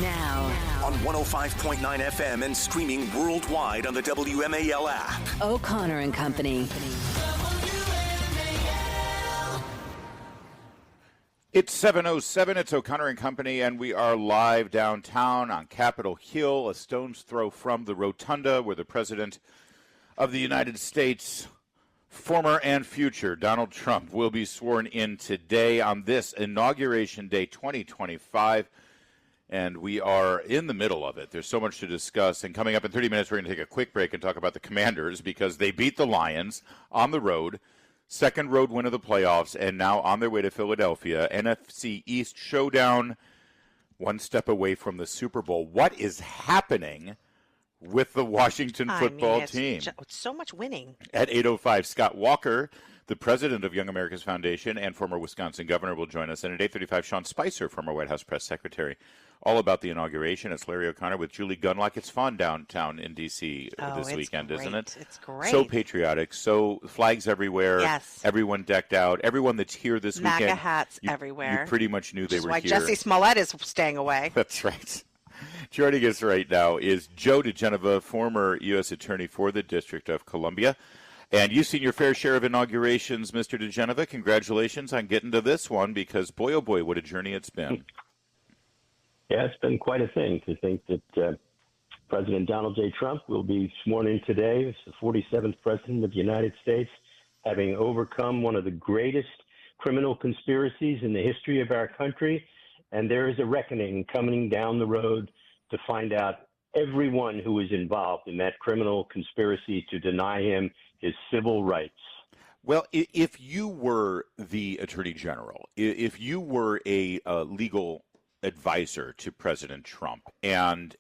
Now. On 105.9 FM and streaming worldwide on the WMAL app. O'Connor and Company. It's 7:07. It's O'Connor and Company, and we are live downtown on Capitol Hill, a stone's throw from the rotunda where the President of the United States, former and future Donald Trump, will be sworn in today on this Inauguration Day 2025. And we are in the middle of it. There's so much to discuss. And coming up in 30 minutes, we're going to take a quick break and talk about the Commanders because they beat the Lions on the road. Second road win of the playoffs, and now on their way to Philadelphia. NFC East showdown, one step away from the Super Bowl. What is happening with the Washington football team? It's so much winning. At 8:05, Scott Walker, the president of Young America's Foundation and former Wisconsin governor, will join us. And at 8:35, Sean Spicer, former White House press secretary, all about the inauguration. It's Larry O'Connor with Julie Gunlock. It's fun downtown in D.C. this weekend, isn't it? It's great. So patriotic. So flags everywhere. Yes. Everyone decked out. Everyone that's here this MAGA weekend. hats everywhere. You pretty much knew they were why here. Jesse Smollett is staying away. That's right. Joining us right now is Joe diGenova, former U.S. Attorney for the District of Columbia. And you've seen your fair share of inaugurations, Mr. diGenova. Congratulations on getting to this one because, boy, oh boy, what a journey it's been. Yeah, it's been quite a thing to think that President Donald J. Trump will be sworn in today as the 47th President of the United States, having overcome one of the greatest criminal conspiracies in the history of our country. And there is a reckoning coming down the road to find out everyone who was involved in that criminal conspiracy to deny him his civil rights. Well, if you were the Attorney General, if you were a legal advisor to President Trump, and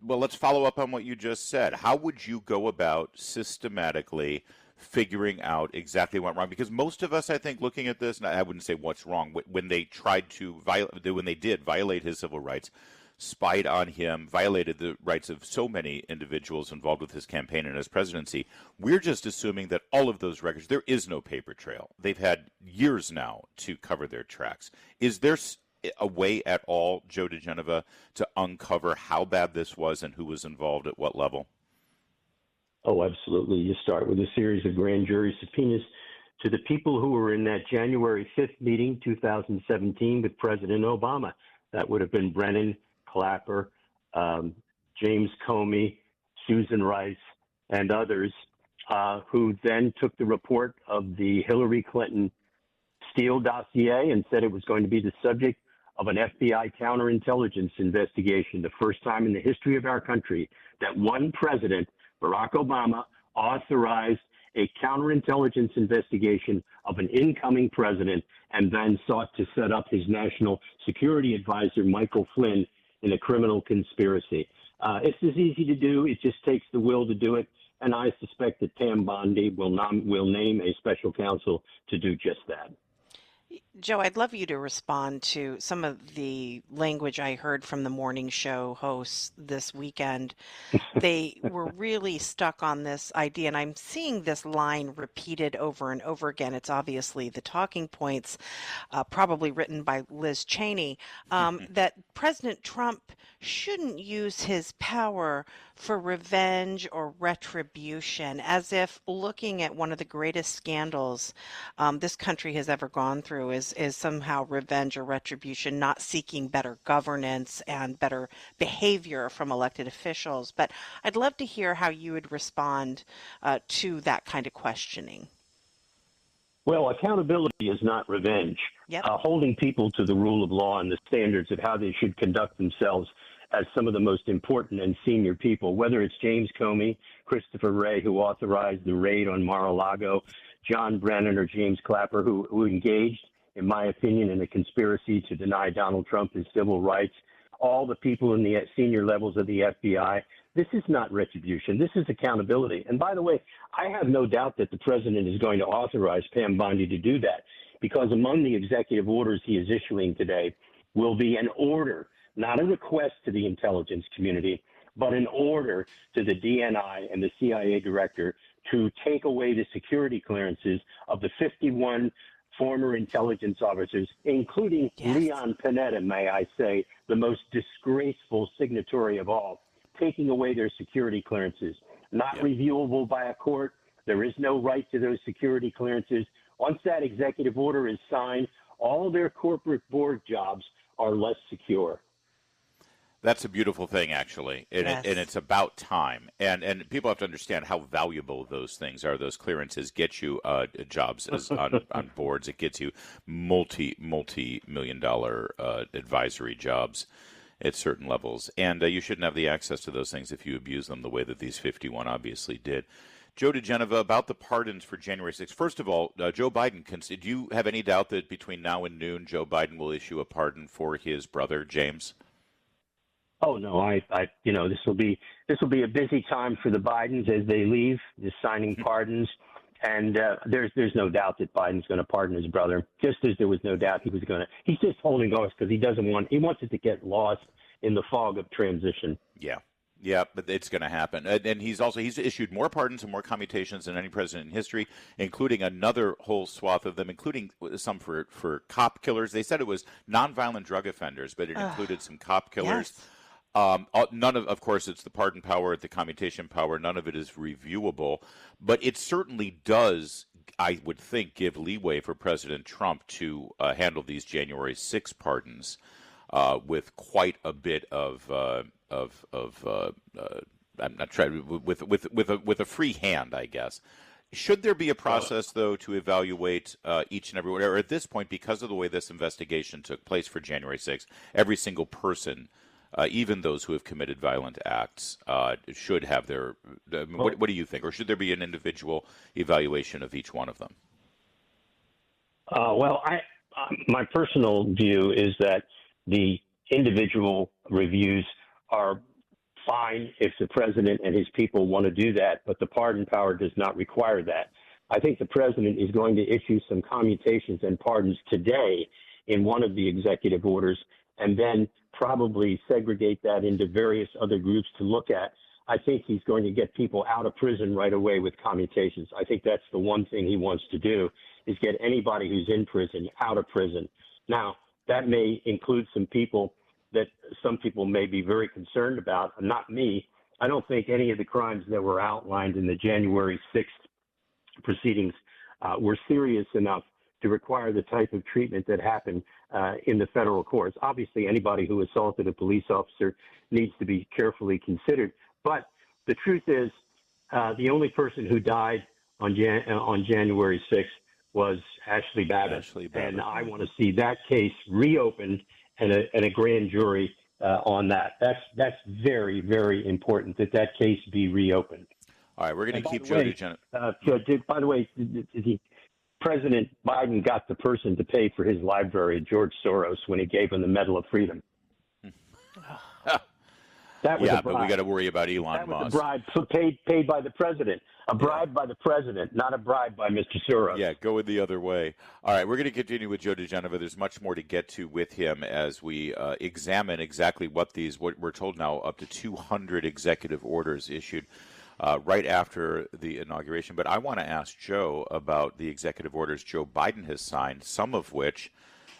well, let's follow up on what you just said. How would you go about systematically figuring out exactly what went wrong? Because most of us, I think, looking at this, and I wouldn't say what's wrong, when they tried to violate his civil rights, spied on him, violated the rights of so many individuals involved with his campaign and his presidency. We're just assuming that all of those records, there is no paper trail. They've had years now to cover their tracks. Is there a way at all, Joe diGenova, to uncover how bad this was and who was involved at what level? Oh, absolutely. You start with a series of grand jury subpoenas to the people who were in that January 5th meeting, 2017, with President Obama. That would have been Brennan, Clapper, James Comey, Susan Rice, and others, who then took the report of the Hillary Clinton Steele dossier and said it was going to be the subject of an FBI counterintelligence investigation, the first time in the history of our country that one president, Barack Obama, authorized a counterintelligence investigation of an incoming president and then sought to set up his national security advisor, Michael Flynn, in a criminal conspiracy. It's as easy to do. It just takes the will to do it. And I suspect that Pam Bondi will name a special counsel to do just that. Joe, I'd love you to respond to some of the language I heard from the morning show hosts this weekend. They were really stuck on this idea, and I'm seeing this line repeated over and over again. It's obviously the talking points, probably written by Liz Cheney, that President Trump shouldn't use his power for revenge or retribution, as if looking at one of the greatest scandals this country has ever gone through is somehow revenge or retribution, not seeking better governance and better behavior from elected officials. But I'd love to hear how you would respond to that kind of questioning. Well, accountability is not revenge. Yep. Holding people to the rule of law and the standards of how they should conduct themselves as some of the most important and senior people, whether it's James Comey, Christopher Wray, who authorized the raid on Mar-a-Lago, John Brennan or James Clapper, who engaged, in my opinion, in a conspiracy to deny Donald Trump his civil rights, all the people in the senior levels of the FBI. This is not retribution. This is accountability. And by the way, I have no doubt that the president is going to authorize Pam Bondi to do that, because among the executive orders he is issuing today will be an order, not a request to the intelligence community, but an order to the DNI and the CIA director to take away the security clearances of the 51 former intelligence officers, including Leon Panetta, may I say, the most disgraceful signatory of all, taking away their security clearances. Not reviewable by a court. There is no right to those security clearances. Once that executive order is signed, all their corporate board jobs are less secure. That's a beautiful thing, actually, and it's about time. And people have to understand how valuable those things are. Those clearances get you jobs on boards. It gets you multi-million-dollar advisory jobs at certain levels. And you shouldn't have the access to those things if you abuse them the way that these 51 obviously did. Joe diGenova, about the pardons for January 6th. First of all, Joe Biden, do you have any doubt that between now and noon, Joe Biden will issue a pardon for his brother, James? Oh no, this will be a busy time for the Bidens as they leave, just signing pardons, and there's no doubt that Biden's going to pardon his brother, just as there was no doubt he was going to. He's just holding off because he wants it to get lost in the fog of transition. Yeah, but it's going to happen. And he's issued more pardons and more commutations than any president in history, including another whole swath of them, including some for cop killers. They said it was nonviolent drug offenders, but it included some cop killers. Yes. None of course, it's the pardon power, the commutation power. None of it is reviewable, but it certainly does, I would think, give leeway for President Trump to handle these January 6 pardons with quite a bit of I'm not trying with a free hand, I guess. Should there be a process, though, to evaluate each and every one, or at this point, because of the way this investigation took place for January 6th, every single person, even those who have committed violent acts, should have their. What do you think, or should there be an individual evaluation of each one of them? My personal view is that the individual reviews are fine if the president and his people want to do that, but the pardon power does not require that. I think the president is going to issue some commutations and pardons today in one of the executive orders, and then probably segregate that into various other groups to look at. I think he's going to get people out of prison right away with commutations. I think that's the one thing he wants to do, is get anybody who's in prison out of prison. Now, that may include some people that some people may be very concerned about. Not me. I don't think any of the crimes that were outlined in the January 6th proceedings were serious enough to require the type of treatment that happened in the federal courts. Obviously, anybody who assaulted a police officer needs to be carefully considered. But the truth is, the only person who died on January 6th was Ashley Babbitt. And I want to see that case reopened and a grand jury on that. That's very, very important that case be reopened. All right, we're going to keep Joe diGenova. By the way, President Biden got the person to pay for his library, George Soros, when he gave him the Medal of Freedom. That was a bribe. But we got to worry about Elon Musk. That was a bribe paid by the president. A bribe by the president, not a bribe by Mr. Soros. Yeah, going the other way. All right, we're going to continue with Joe diGenova. There's much more to get to with him as we examine exactly what we're told now, up to 200 executive orders issued right after the inauguration. But I want to ask Joe about the executive orders Joe Biden has signed, some of which,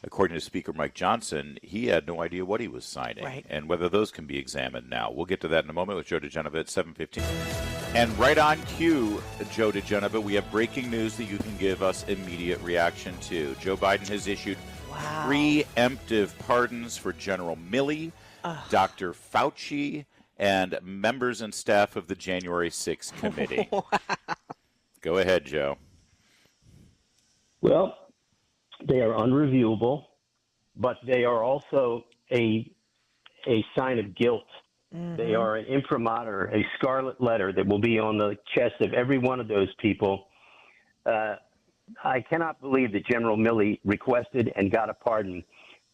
according to Speaker Mike Johnson, he had no idea what he was signing, and whether those can be examined now. We'll get to that in a moment with Joe diGenova at 7:15. And right on cue, Joe diGenova, we have breaking news that you can give us immediate reaction to. Joe Biden has issued preemptive pardons for General Milley, Dr. Fauci, and members and staff of the January 6th committee. Go ahead, Joe. Well, they are unreviewable, but they are also a sign of guilt. Mm-hmm. They are an imprimatur, a scarlet letter that will be on the chest of every one of those people. I cannot believe that General Milley requested and got a pardon.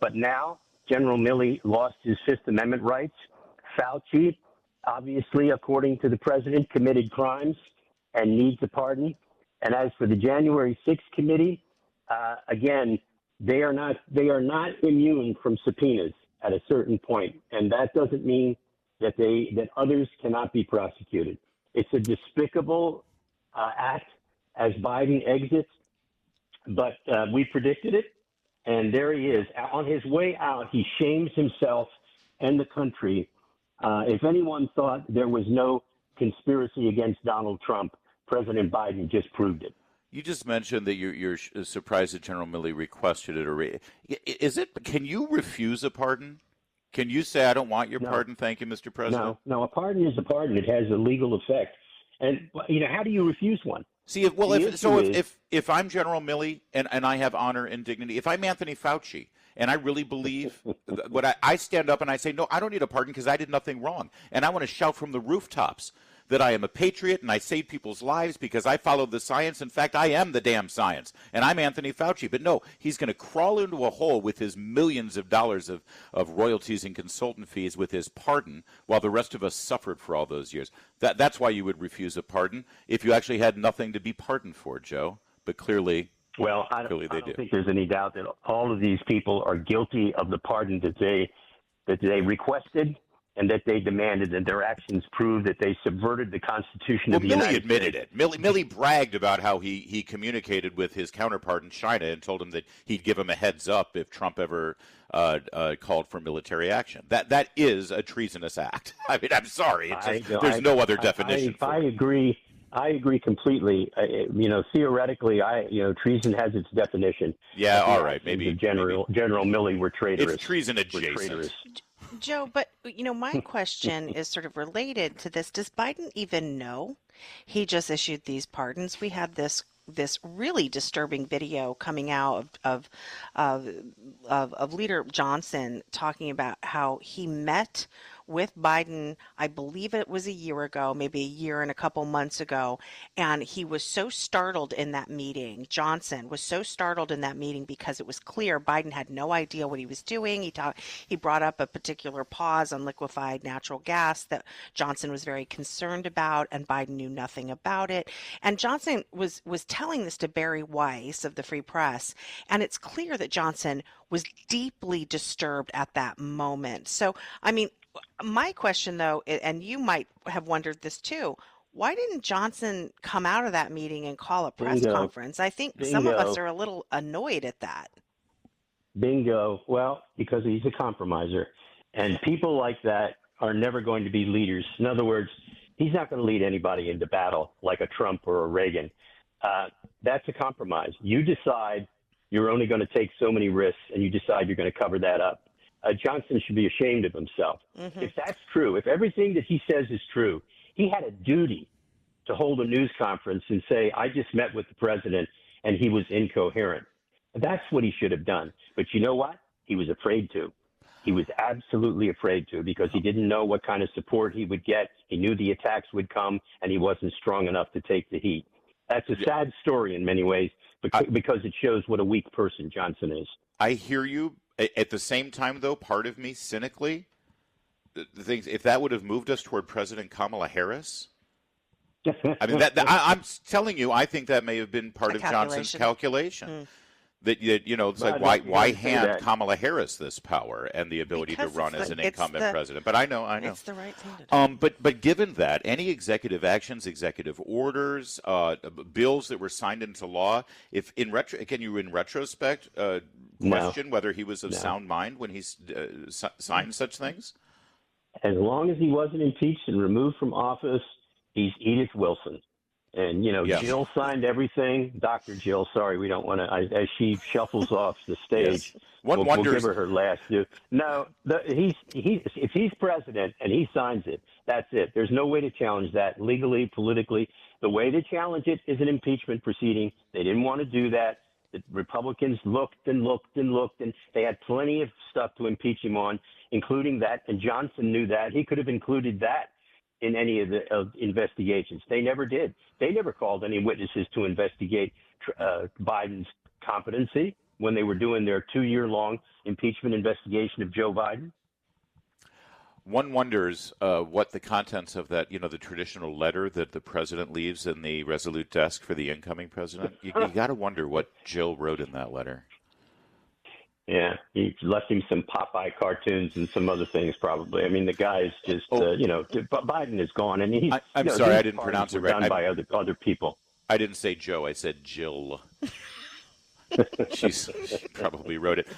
But now General Milley lost his Fifth Amendment rights. Fauci, obviously, according to the president, committed crimes and needs a pardon. And as for the January 6th committee, again, they are not immune from subpoenas at a certain point, and that doesn't mean that others cannot be prosecuted. It's a despicable act as Biden exits but we predicted it, and there he is. On his way out, he shames himself and the country. If anyone thought there was no conspiracy against Donald Trump, President Biden just proved it. You just mentioned that you're surprised that General Milley requested it. Or is it? Can you refuse a pardon? Can you say, I don't want your pardon, thank you, Mr. President? No, a pardon is a pardon. It has a legal effect. And, how do you refuse one? See, if I'm General Milley and I have honor and dignity, if I'm Anthony Fauci and I really believe what I stand up and I say, no, I don't need a pardon because I did nothing wrong. And I want to shout from the rooftops that I am a patriot and I save people's lives because I follow the science. In fact, I am the damn science. And I'm Anthony Fauci. But no, he's going to crawl into a hole with his millions of dollars of royalties and consultant fees with his pardon while the rest of us suffered for all those years. That's why you would refuse a pardon if you actually had nothing to be pardoned for, Joe. But clearly, I don't think there's any doubt that all of these people are guilty of the pardon that they requested and that they demanded, and their actions prove that they subverted the Constitution of the United States. Milley admitted it. Milley bragged about how he communicated with his counterpart in China and told him that he'd give him a heads up if Trump ever called for military action. That is a treasonous act. I mean, I'm sorry. There's no other definition for it. I agree completely. Theoretically, treason has its definition. Yeah, all right. Maybe General Milley were traitorous. It's treason adjacent. Joe, but, my question is sort of related to this. Does Biden even know he just issued these pardons? We had this really disturbing video coming out of Leader Johnson talking about how he met with Biden, I believe it was a year ago, maybe a year and a couple months ago, and he was so startled in that meeting. Johnson was so startled in that meeting because it was clear Biden had no idea what he was doing. He brought up a particular pause on liquefied natural gas that Johnson was very concerned about, and Biden knew nothing about it. And Johnson was telling this to Barry Weiss of the Free Press, and it's clear that Johnson was deeply disturbed at that moment. So, I mean, my question, though, and you might have wondered this too, why didn't Johnson come out of that meeting and call a press conference? I think some of us are a little annoyed at that. Bingo. Well, because he's a compromiser. And people like that are never going to be leaders. In other words, he's not going to lead anybody into battle like a Trump or a Reagan. That's a compromise. You decide you're only going to take so many risks, and you decide you're going to cover that up. Johnson should be ashamed of himself. Mm-hmm. If that's true, if everything that he says is true, he had a duty to hold a news conference and say, I just met with the president and he was incoherent. That's what he should have done. But you know what? He was afraid to. He was absolutely afraid to because he didn't know what kind of support he would get. He knew the attacks would come and he wasn't strong enough to take the heat. That's a sad story in many ways because it shows what a weak person Johnson is. I hear you. At the same time, though, part of me cynically thinks if that would have moved us toward President Kamala Harris, I mean, I'm telling you, I think that may have been part of Johnson's calculation. That it's like why hand Kamala Harris this power and the ability to run as an incumbent president? But I know it's the right thing to do. But given that, any executive actions, executive orders, bills that were signed into law, if in retrospect question whether he was of sound mind when he signed such things? As long as he wasn't impeached and removed from office, he's Edith Wilson. And, Jill signed everything. Dr. Jill, sorry, we don't want to, as she shuffles off the stage, we'll give her last due. No, if he's president and he signs it, that's it. There's no way to challenge that legally, politically. The way to challenge it is an impeachment proceeding. They didn't want to do that. The Republicans looked and they had plenty of stuff to impeach him on, including that. And Johnson knew that. He could have included that in any of the investigations. They never did. They never called any witnesses to investigate Biden's competency when they were doing their 2-year-long impeachment investigation of Joe Biden. One wonders what the contents of that, the traditional letter that the president leaves in the Resolute desk for the incoming president. You got to wonder what Jill wrote in that letter. Yeah, he left him some Popeye cartoons and some other things probably. I mean, the guy's just, Biden is gone. And he's, I'm sorry, I didn't pronounce it right. Done by other people. I didn't say Joe, I said Jill. She probably wrote it.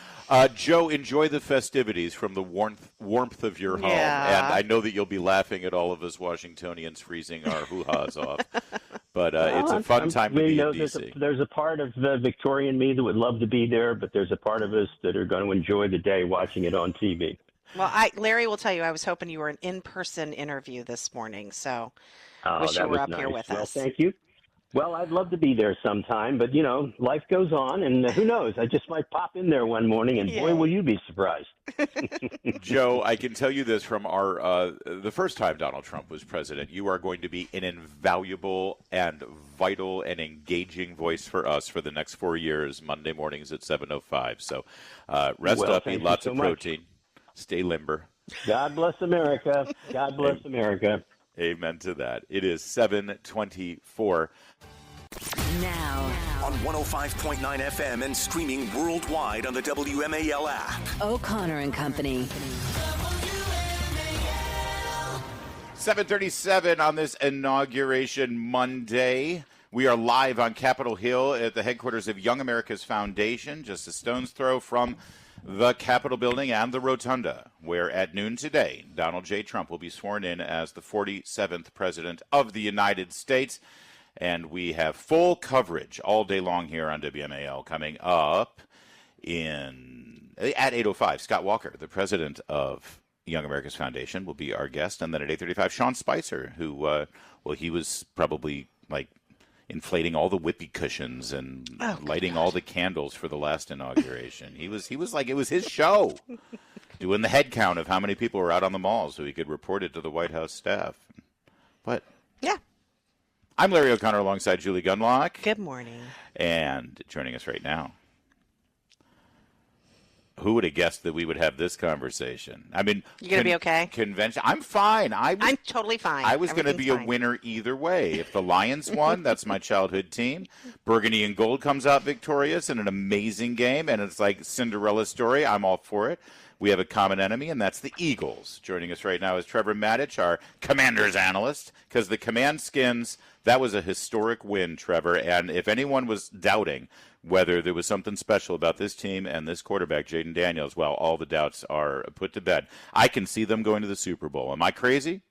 Joe, enjoy the festivities from the warmth of your home. Yeah. And I know that you'll be laughing at all of us Washingtonians freezing our hoo-ha's off. But it's a fun time to be in D.C. There's a part of the Victorian me that would love to be there, but there's a part of us that are going to enjoy the day watching it on TV. Well, Larry will tell you, I was hoping you were an in-person interview this morning, so wish you were up here with us. Thank you. Well, I'd love to be there sometime, but, life goes on, and who knows? I just might pop in there one morning, and boy, will you be surprised. Joe, I can tell you this from the first time Donald Trump was president, you are going to be an invaluable and vital and engaging voice for us for the next 4 years, Monday mornings at 7:05. So rest up, eat lots of protein, stay limber. God bless America. God bless America. Amen to that. It is 7:24. Now on 105.9 FM and streaming worldwide on the WMAL app. O'Connor and Company. 7:37 on this inauguration Monday. We are live on Capitol Hill at the headquarters of Young America's Foundation, just a stone's throw from the Capitol building and the Rotunda, where at noon today, Donald J. Trump will be sworn in as the 47th President of the United States. And we have full coverage all day long here on WMAL coming up at 8:05. Scott Walker, the president of Young America's Foundation, will be our guest. And then at 8:35, Sean Spicer, who, he was probably inflating all the whoopee cushions and lighting all the candles for the last inauguration. He was like it was his show, doing the head count of how many people were out on the mall so he could report it to the White House staff. But yeah. I'm Larry O'Connor alongside Julie Gunlock. Good morning. And joining us right now, who would have guessed that we would have this conversation? I mean, you gonna be okay? Convention. I'm fine. I'm totally fine. I was going to be a winner either way. If the Lions won, that's my childhood team. Burgundy and Gold comes out victorious in an amazing game, and it's like Cinderella story. I'm all for it. We have a common enemy, and that's the Eagles. Joining us right now is Trevor Matich, our Commanders analyst, because the Command Skins, that was a historic win, Trevor. And if anyone was doubting whether there was something special about this team and this quarterback, Jaden Daniels, well, all the doubts are put to bed. I can see them going to the Super Bowl. Am I crazy?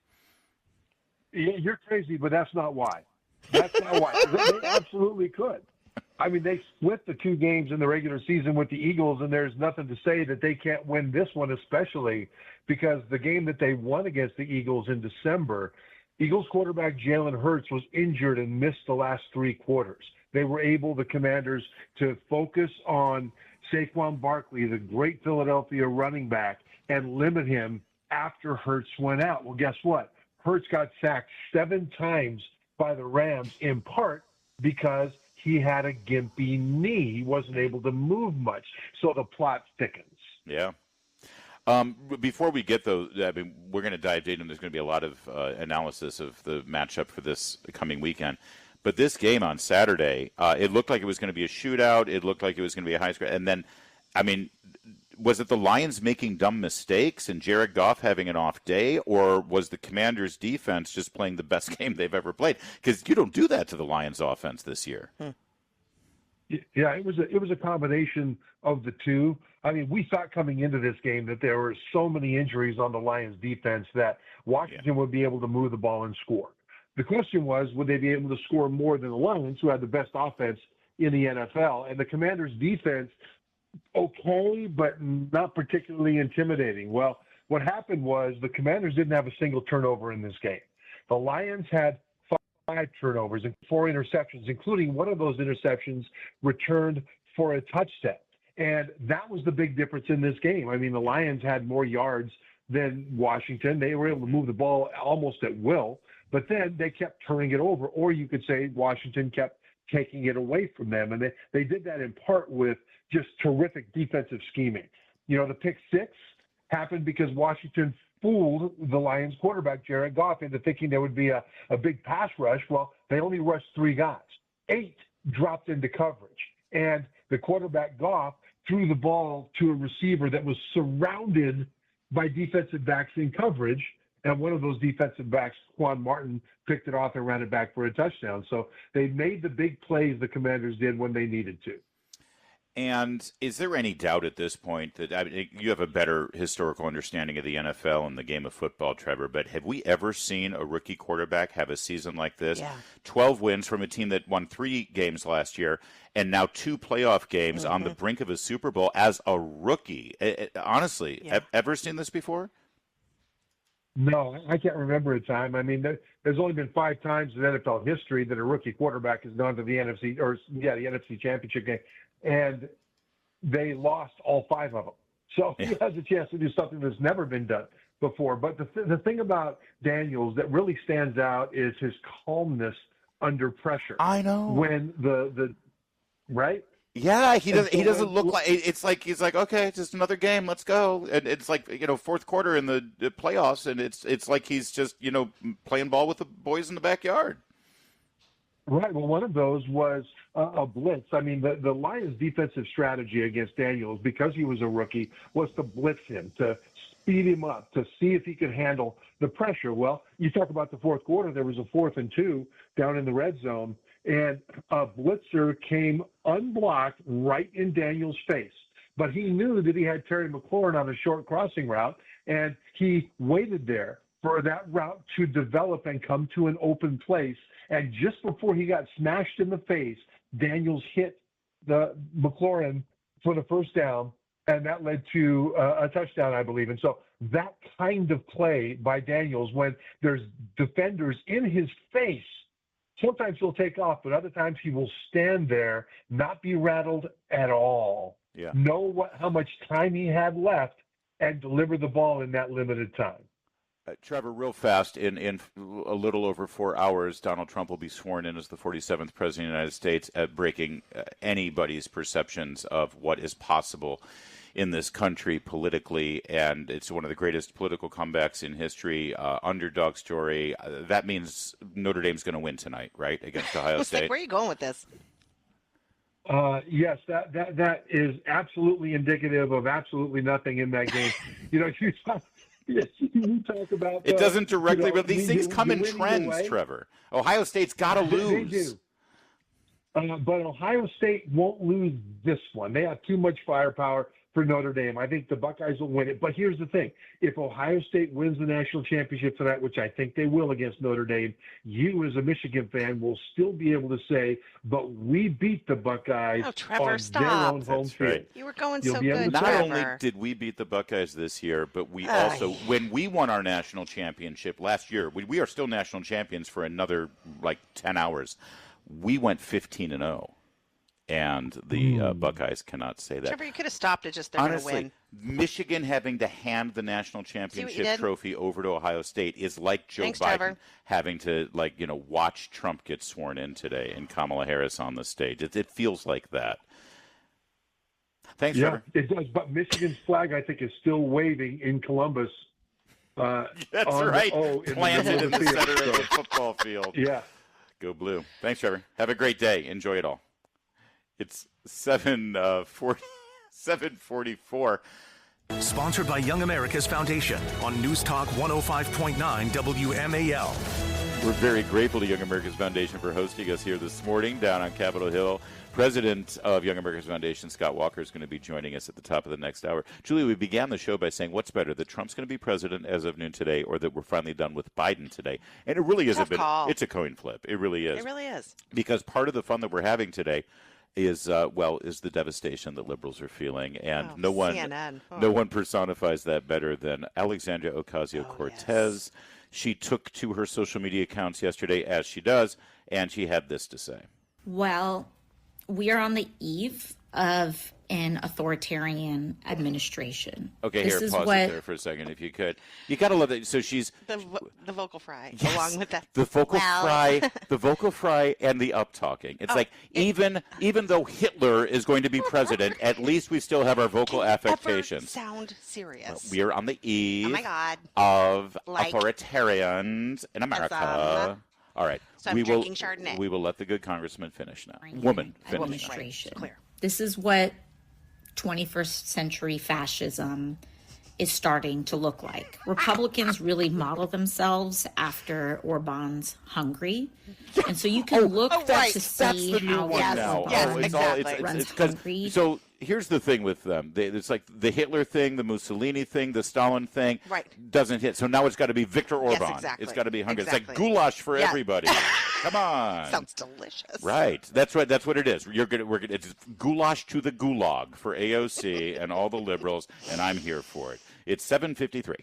You're crazy, but that's not why. That's not why. They absolutely could. I mean, they split the two games in the regular season with the Eagles, and there's nothing to say that they can't win this one, especially because the game that they won against the Eagles in December, Eagles quarterback Jalen Hurts was injured and missed the last three quarters. They were able, the Commanders, to focus on Saquon Barkley, the great Philadelphia running back, and limit him after Hurts went out. Well, guess what? Hurts got sacked 7 times by the Rams, in part because he had a gimpy knee. He wasn't able to move much. So the plot thickens. Yeah. Before we get those, I mean, we're going to dive deep, and there's going to be a lot of analysis of the matchup for this coming weekend. But this game on Saturday, it looked like it was going to be a shootout. It looked like it was going to be a high score. And then, I mean, was it the Lions making dumb mistakes and Jared Goff having an off day, or was the Commanders' defense just playing the best game they've ever played? Because you don't do that to the Lions' offense this year. Yeah, it was a combination of the two. I mean, we thought coming into this game that there were so many injuries on the Lions' defense that Washington would be able to move the ball and score. The question was, would they be able to score more than the Lions, who had the best offense in the NFL? And the Commanders' defense, okay, but not particularly intimidating. Well, what happened was the Commanders didn't have a single turnover in this game. The Lions had 5 turnovers and 4 interceptions, including one of those interceptions returned for a touchdown. And that was the big difference in this game. I mean, the Lions had more yards than Washington. They were able to move the ball almost at will, but then they kept turning it over, or you could say Washington kept taking it away from them. And they did that in part with just terrific defensive scheming. You know, the pick 6 happened because Washington fooled the Lions quarterback, Jared Goff, into thinking there would be a big pass rush. Well, they only rushed 3 guys. 8 dropped into coverage. And the quarterback, Goff, threw the ball to a receiver that was surrounded by defensive backs in coverage. And one of those defensive backs, Quan Martin, picked it off and ran it back for a touchdown. So they made the big plays the Commanders did when they needed to. And is there any doubt at this point that you have a better historical understanding of the NFL and the game of football, Trevor, but have we ever seen a rookie quarterback have a season like this? Yeah. 12 wins from a team that won 3 games last year and now 2 playoff games on the brink of a Super Bowl as a rookie. Honestly, ever seen this before? No, I can't remember a time. I mean, there's only been 5 times in NFL history that a rookie quarterback has gone to the NFC Championship game, and they lost all 5 of them. So he has a chance to do something that's never been done before. But the thing about Daniels that really stands out is his calmness under pressure. I know. When the right? Yeah, he doesn't look like it's like he's like, okay, just another game, let's go. And it's like, fourth quarter in the playoffs, and it's like he's just, playing ball with the boys in the backyard. Right. Well, one of those was a blitz. I mean, the Lions' defensive strategy against Daniels, because he was a rookie, was to blitz him, to speed him up, to see if he could handle the pressure. Well, you talk about the fourth quarter, there was a 4th and 2 down in the red zone, and a blitzer came unblocked right in Daniels' face. But he knew that he had Terry McLaurin on a short crossing route, and he waited there for that route to develop and come to an open place. And just before he got smashed in the face, Daniels hit the McLaurin for the first down, and that led to a touchdown, I believe. And so that kind of play by Daniels, when there's defenders in his face, sometimes he'll take off, but other times he will stand there, not be rattled at all, know how much time he had left, and deliver the ball in that limited time. Trevor, real fast, in a little over 4 hours, Donald Trump will be sworn in as the 47th President of the United States, breaking anybody's perceptions of what is possible in this country politically, and it's one of the greatest political comebacks in history. Underdog story. That means Notre Dame's going to win tonight, right, against Ohio State? Where are you going with this? Yes, that is absolutely indicative of absolutely nothing in that game. You talk about it doesn't directly, but these things come in trends, Trevor. Ohio State's got to lose. They do. But Ohio State won't lose this one. They have too much firepower for Notre Dame. I think the Buckeyes will win it. But here's the thing. If Ohio State wins the national championship tonight, which I think they will against Notre Dame, you as a Michigan fan will still be able to say, but we beat the Buckeyes Trevor, on stop. their own home field. Right. You were going You'll so good, Not Trevor. only did we beat the Buckeyes this year, but we also, when we won our national championship last year, we are still national champions for another, 10 hours. We went 15-0. And the Buckeyes cannot say that. Trevor, you could have stopped it. Just they're going to win. Michigan having to hand the national championship trophy over to Ohio State is like Joe Biden Trevor. having to, watch Trump get sworn in today and Kamala Harris on the stage. It feels like that. Thanks, Trevor. Yeah, it does. But Michigan's flag, I think, is still waving in Columbus. That's right. Planted in the center of the football field. Yeah. Go Blue. Thanks, Trevor. Have a great day. Enjoy it all. It's 7:44. Sponsored by Young America's Foundation on News Talk 105.9 WMAL. We're very grateful to Young America's Foundation for hosting us here this morning down on Capitol Hill. President of Young America's Foundation, Scott Walker, is going to be joining us at the top of the next hour. Julie, we began the show by saying, what's better, that Trump's going to be president as of noon today, or that we're finally done with Biden today? And it really is it's a coin flip. It really is. It really is. Because part of the fun that we're having today is the devastation that liberals are feeling, and no one personifies that better than Alexandria Ocasio-Cortez. Yes. She took to her social media accounts yesterday, as she does, and she had this to say. Well, we are on the eve of an authoritarian administration. Okay, pause it there for a second, if you could. You got to love that. So she's the vocal fry, yes, along with that. The vocal fry, and the up talking. It's even though Hitler is going to be president, at least we still have our vocal affectations. Sound serious. We are on the eve. Oh my God. Of authoritarians in America. All right. So I'm drinking Chardonnay. We will let the good congressman finish now. Woman finish. Administration. Clear. This is what 21st century fascism is starting to look like. Republicans really model themselves after Orban's Hungary. And so you can look right. to That's see the new how one now. Yes, it's exactly. runs 'cause- Hungary. So here's the thing with them. It's like the Hitler thing, the Mussolini thing, the Stalin thing Right. doesn't hit. So now it's got to be Viktor Orban. exactly. It's got to be Hungary. It's Exactly. like goulash for Yeah. everybody. Come on. Sounds delicious. Right. That's what it is. We're gonna it's goulash to the gulag for AOC and all the liberals, and I'm here for it. It's 7:53.